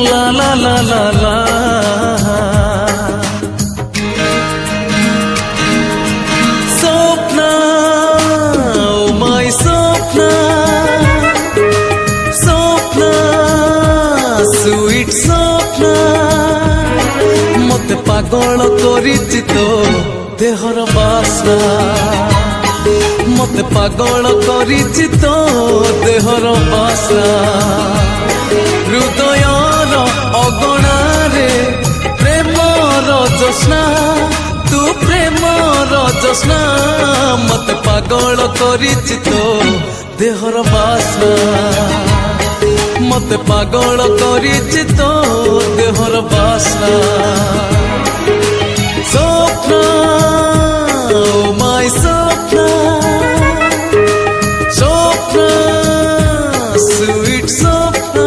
ला ला ला ला ला स्वप्न oh my स्वप्न स्वप्न स्वीट स्वप्न मते पागल करिछि तो देहर बासना मते पागल करिछि तो देहर बासना हृदयर अगणारे प्रेमर जोस्ना तू प्रेमर जोस्ना मते पागल करिछि तो देहर बासना मते पागल करिछि तो देहर बासना स्वप्न ओ माय स्वप्न स्वप्न स्वीट स्वप्न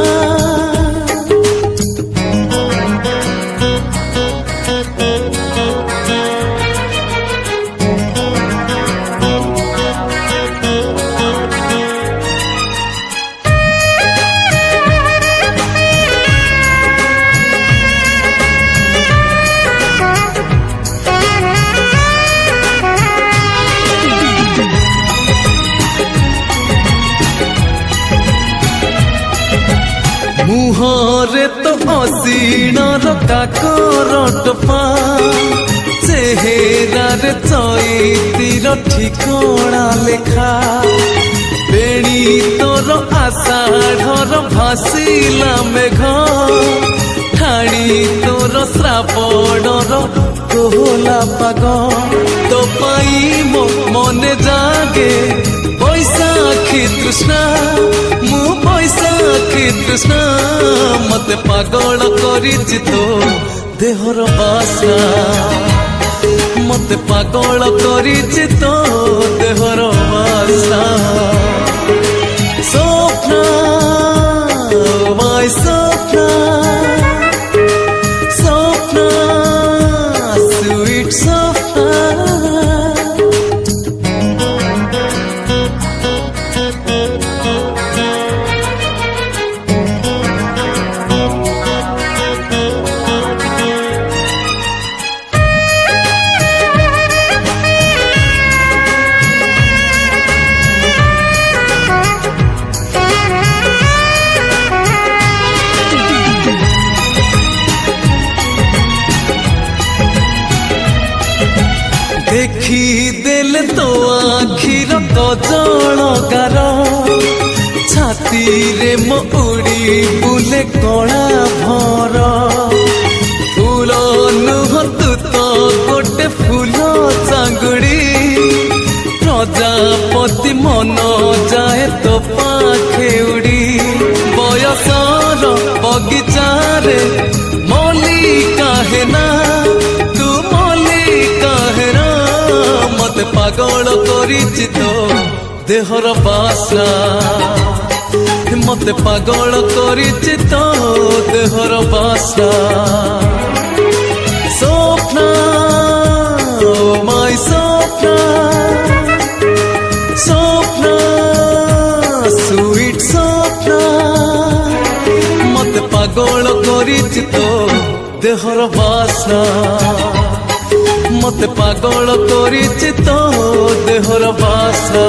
मुहरे तो असीणर काकर टपा चेहेरार चैतीर ठिकଣା लेखा बेणी तोर आषाढ़र भासिला मेघ ठाणी तोर श्रावणर कोहला पाग तो पाई मो मने जागे बैसाखी तृष्णा मु बैसाखी तृष्णा मते पागल करिछि तो देहर बासना मते पागल करिछि तो देहर बासना स्वप्न माय स्वप्न स्वप्न स्वीट स्वप्न देखी देले तो आखिर कजल गार छाती रे मो उड़ी बुले कणा भर फूल नुह तू तो गोटे फूल चांगुड़ी प्रजापति मन जाए तो पाखे उड़ी बयसर बगीचारे मल्लिका है ना मते पागल करिछि तो देहर बासना मते पागल करिछि तो देहर बासना स्वप्न ओ माय स्वप्न स्वप्न स्वीट स्वप्न मते पागल करिछि तो देहर बासना मते पागल करिछि तो देहर बासना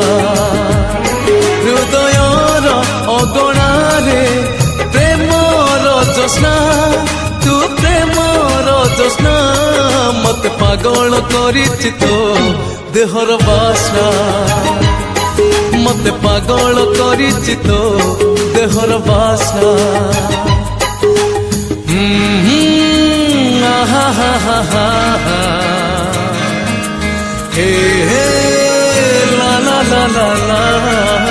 हृदयर अगणारे प्रेमर जोस्ना तू प्रेमर जोस्ना मते पागल करिछि तो देहर बासना मते पागल करिछि तो देहर बासना हा हा हा हा हे हे ला ला ला ला ला